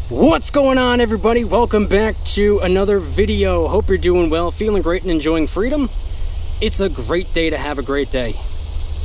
What's going on, everybody? Welcome back to another video. Hope you're doing well, feeling great, and enjoying freedom. It's a great day to have a great day.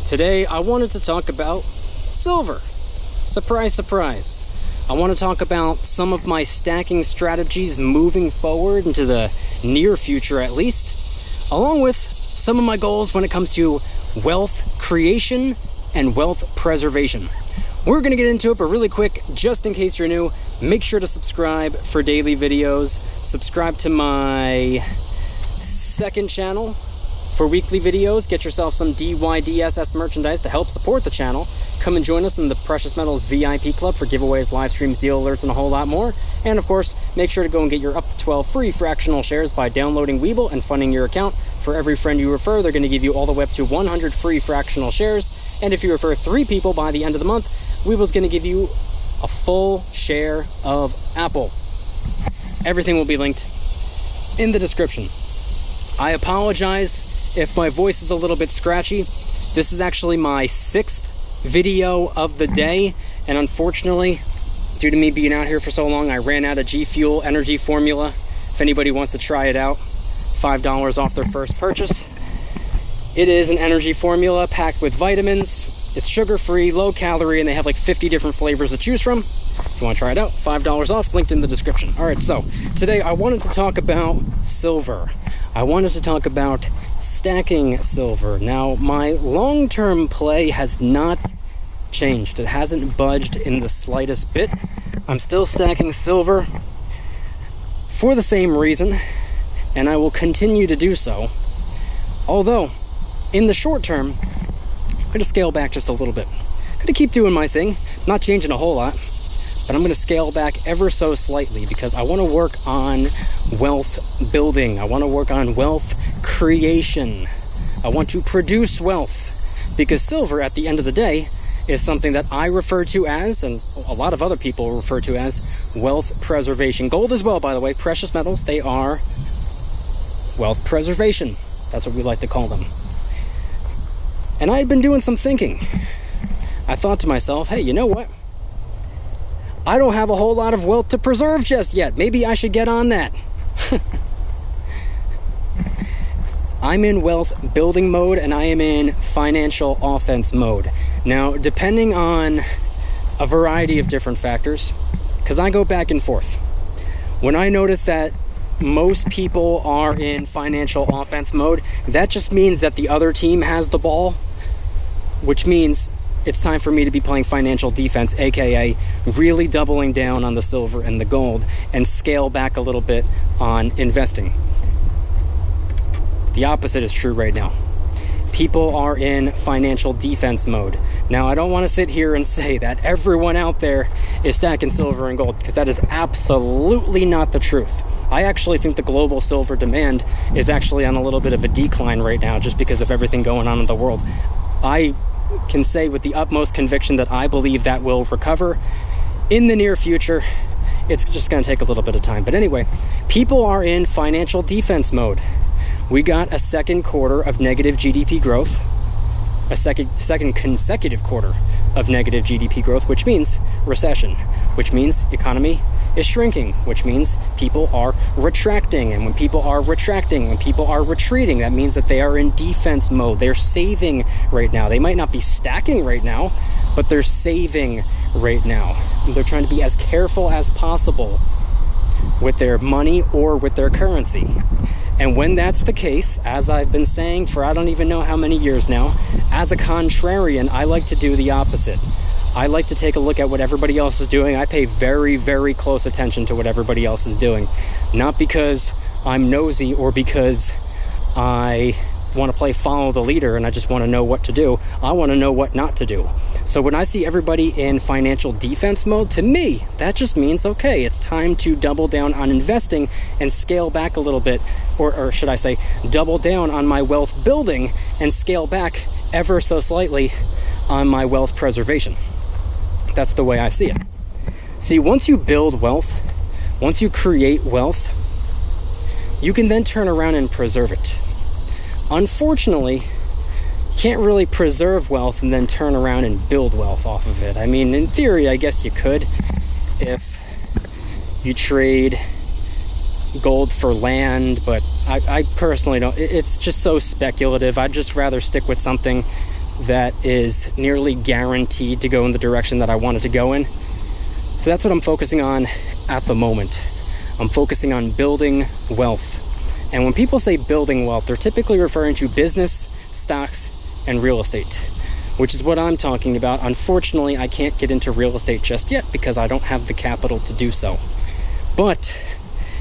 Today I wanted to talk about silver. Surprise, surprise. I want to talk about some of my stacking strategies moving forward into the near future, at least, along with some of my goals when it comes to wealth creation and wealth preservation. We're going to get into it, but really quick, just in case you're new, make sure to subscribe for daily videos. Subscribe to my second channel for weekly videos. Get yourself some DYDSS merchandise to help support the channel. Come and join us in the Precious Metals VIP Club for giveaways, live streams, deal alerts, and a whole lot more. And of course, make sure to go and get your up to 12 free fractional shares by downloading Webull and funding your account. For every friend you refer, they're going to give you all the way up to 100 free fractional shares. And if you refer 3 people by the end of the month, Webull's going to give you a full share of Apple. Everything will be linked in the description. I apologize if my voice is a little bit scratchy. This is actually my 6th video of the day, and unfortunately, due to me being out here for so long, I ran out of G Fuel energy formula. If anybody wants to try it out, $5 off their first purchase. It is an energy formula packed with vitamins. It's sugar-free, low-calorie, and they have like 50 different flavors to choose from. If you want to try it out, $5 off, linked in the description. All right, so today I wanted to talk about silver. I wanted to talk about stacking silver. Now, my long-term play has not changed. It hasn't budged in the slightest bit. I'm still stacking silver for the same reason, and I will continue to do so. Although, in the short term, I'm going to scale back just a little bit. I'm going to keep doing my thing, not changing a whole lot, but I'm going to scale back ever so slightly because I want to work on wealth building. I want to work on wealth creation. I want to produce wealth because silver, at the end of the day, is something that I refer to as, and a lot of other people refer to as, wealth preservation. Gold as well, by the way. Precious metals, they are wealth preservation. That's what we like to call them. And I had been doing some thinking. I thought to myself, hey, you know what? I don't have a whole lot of wealth to preserve just yet. Maybe I should get on that. I'm in wealth building mode and I am in financial offense mode. Now, depending on a variety of different factors, because I go back and forth. When I notice that most people are in financial offense mode, that just means that the other team has the ball, which means it's time for me to be playing financial defense, aka really doubling down on the silver and the gold and scale back a little bit on investing. The opposite is true right now. People are in financial defense mode. Now, I don't want to sit here and say that everyone out there is stacking silver and gold, because that is absolutely not the truth. I actually think the global silver demand is actually on a little bit of a decline right now just because of everything going on in the world. I can say with the utmost conviction that I believe that will recover in the near future. It's just going to take a little bit of time. But anyway, people are in financial defense mode. We got a second quarter of negative GDP growth, a second consecutive quarter of negative GDP growth, which means recession, which means economy is shrinking, which means people are retracting. And when people are retracting, when people are retreating, that means that they are in defense mode. They're saving right now. They might not be stacking right now, but they're saving right now. They're trying to be as careful as possible with their money or with their currency. And when that's the case, as I've been saying for I don't even know how many years now, as a contrarian, I like to do the opposite. I like to take a look at what everybody else is doing. I pay very, very close attention to what everybody else is doing. Not because I'm nosy or because I want to play follow the leader and I just want to know what to do. I want to know what not to do. So when I see everybody in financial defense mode, to me, that just means, okay, it's time to double down on investing and scale back a little bit, or should I say, double down on my wealth building and scale back ever so slightly on my wealth preservation. That's the way I see it. See, once you build wealth, once you create wealth, you can then turn around and preserve it. Unfortunately, can't really preserve wealth and then turn around and build wealth off of it. I mean, in theory, I guess you could if you trade gold for land, but I personally don't. It's just so speculative. I'd just rather stick with something that is nearly guaranteed to go in the direction that I want it to go in. So that's what I'm focusing on at the moment. I'm focusing on building wealth. And when people say building wealth, they're typically referring to business, stocks, and real estate, which is what I'm talking about. Unfortunately, I can't get into real estate just yet because I don't have the capital to do so. But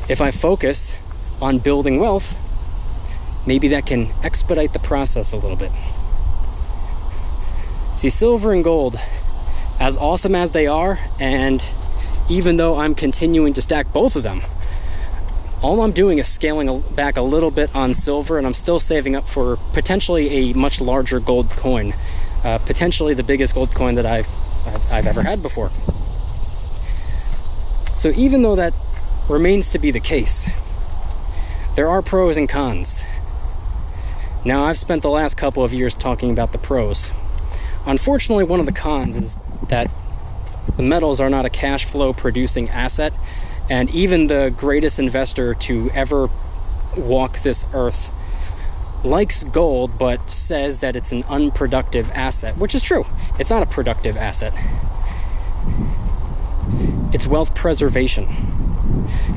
if I focus on building wealth, maybe that can expedite the process a little bit. See, silver and gold, as awesome as they are, and even though I'm continuing to stack both of them, all I'm doing is scaling back a little bit on silver, and I'm still saving up for potentially a much larger gold coin, potentially the biggest gold coin that I've ever had before. So even though that remains to be the case, there are pros and cons. Now, I've spent the last couple of years talking about the pros. Unfortunately, one of the cons is that the metals are not a cash flow producing asset, and even the greatest investor to ever walk this earth likes gold but says that it's an unproductive asset, which is true. It's not a productive asset. It's wealth preservation.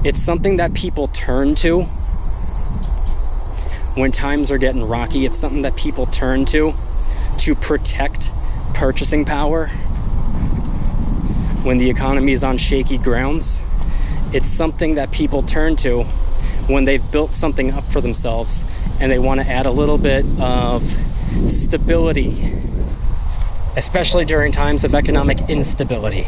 It's something that people turn to when times are getting rocky. It's something that people turn to protect purchasing power when the economy is on shaky grounds. It's something that people turn to when they've built something up for themselves and they want to add a little bit of stability, especially during times of economic instability.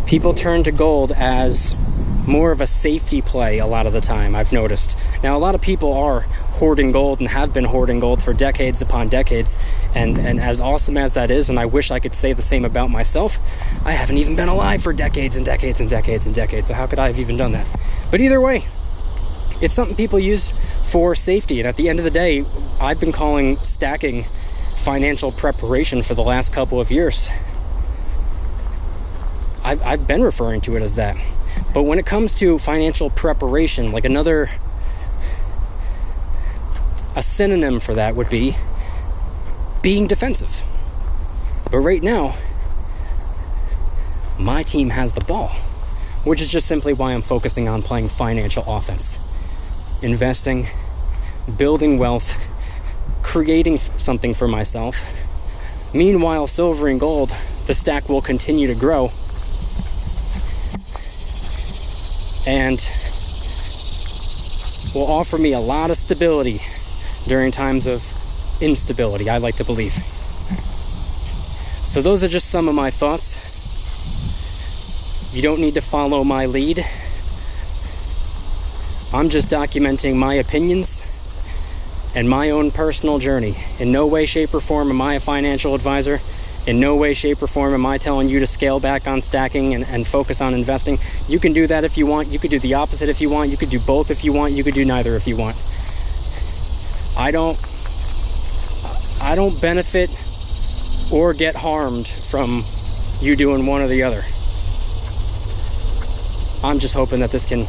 People turn to gold as more of a safety play a lot of the time, I've noticed. Now, a lot of people are hoarding gold and have been hoarding gold for decades upon decades, and as awesome as that is, and I wish I could say the same about myself, I haven't even been alive for decades and decades and decades and decades, so how could I have even done that? But either way, it's something people use for safety, and at the end of the day, I've been calling stacking financial preparation for the last couple of years. I've been referring to it as that. But when it comes to financial preparation, like a synonym for that would be being defensive. But right now, my team has the ball, which is just simply why I'm focusing on playing financial offense. Investing, building wealth, creating something for myself. Meanwhile, silver and gold, the stack will continue to grow. And will offer me a lot of stability during times of instability, I like to believe. So those are just some of my thoughts. You don't need to follow my lead. I'm just documenting my opinions and my own personal journey. In no way, shape, or form am I a financial advisor. In no way, shape, or form am I telling you to scale back on stacking and focus on investing. You can do that if you want. You could do the opposite if you want. You could do both if you want. You could do neither if you want. I don't benefit or get harmed from you doing one or the other. I'm just hoping that this can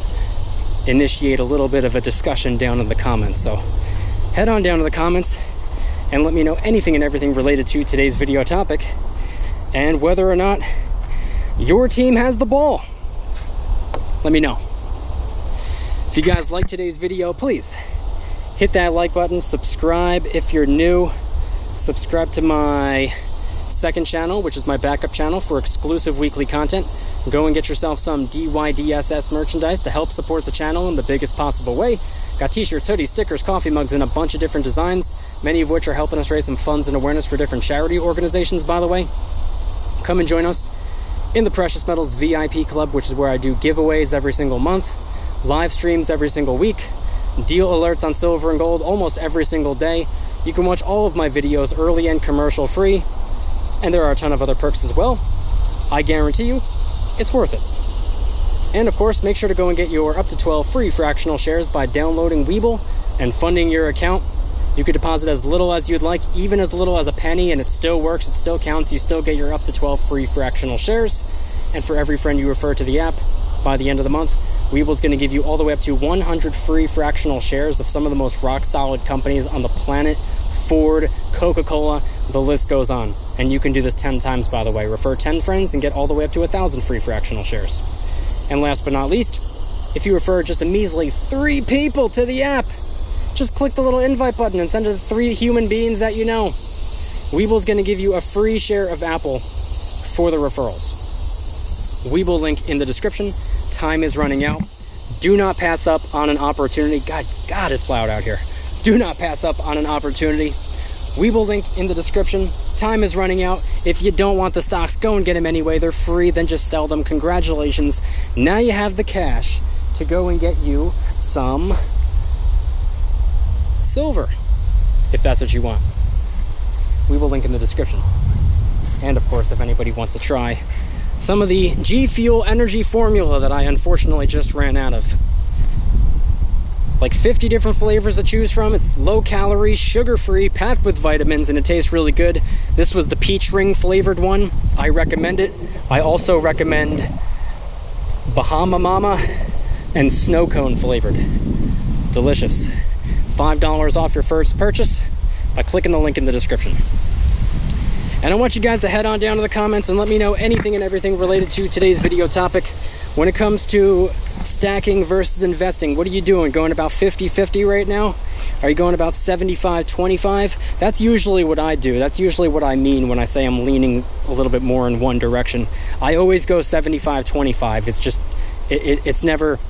initiate a little bit of a discussion down in the comments. So head on down to the comments and let me know anything and everything related to today's video topic and whether or not your team has the ball. Let me know. If you guys like today's video, please hit that like button, subscribe if you're new, subscribe to my second channel, which is my backup channel for exclusive weekly content. Go and get yourself some DYDSS merchandise to help support the channel in the biggest possible way. Got t-shirts, hoodies, stickers, coffee mugs, and a bunch of different designs, many of which are helping us raise some funds and awareness for different charity organizations, by the way. Come and join us in the Precious Metals VIP Club, which is where I do giveaways every single month, live streams every single week, deal alerts on silver and gold almost every single day. You can watch all of my videos early and commercial free, and there are a ton of other perks as well. I guarantee you, it's worth it. And of course, make sure to go and get your up to 12 free fractional shares by downloading Webull and funding your account. You could deposit as little as you'd like, even as little as a penny, and it still works, it still counts. You still get your up to 12 free fractional shares. And for every friend you refer to the app, by the end of the month, Weeble's going to give you all the way up to 100 free fractional shares of some of the most rock-solid companies on the planet. Ford, Coca-Cola, the list goes on. And you can do this 10 times, by the way. Refer 10 friends and get all the way up to 1,000 free fractional shares. And last but not least, if you refer just a measly 3 people to the app, just click the little invite button and send it to 3 human beings that you know. Weeble's going to give you a free share of Apple for the referrals. Weeble link in the description. Time is running out. Do not pass up on an opportunity. God, it's loud out here. Do not pass up on an opportunity. Weeble link in the description. Time is running out. If you don't want the stocks, go and get them anyway. They're free, then just sell them. Congratulations. Now you have the cash to go and get you some silver, if that's what you want. Weeble link in the description. And of course, if anybody wants to try some of the G Fuel energy formula that I unfortunately just ran out of. Like 50 different flavors to choose from. It's low calorie, sugar free, packed with vitamins, and it tastes really good. This was the peach ring flavored one. I recommend it. I also recommend Bahama Mama and snow cone flavored. Delicious. $5 off your first purchase by clicking the link in the description. And I want you guys to head on down to the comments and let me know anything and everything related to today's video topic. When it comes to stacking versus investing, what are you doing? Going about 50-50 right now? Are you going about 75-25? That's usually what I do. That's usually what I mean when I say I'm leaning a little bit more in one direction. I always go 75-25. It's just, it's never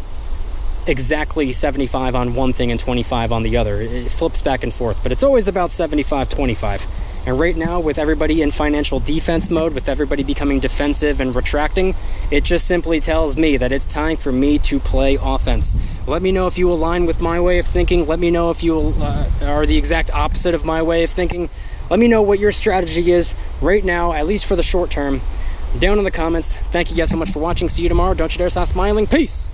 exactly 75 on one thing and 25 on the other. It flips back and forth, but it's always about 75-25. And right now, with everybody in financial defense mode, with everybody becoming defensive and retracting, it just simply tells me that it's time for me to play offense. Let me know if you align with my way of thinking. Let me know if you are the exact opposite of my way of thinking. Let me know what your strategy is right now, at least for the short term, down in the comments. Thank you guys so much for watching. See you tomorrow. Don't you dare stop smiling. Peace.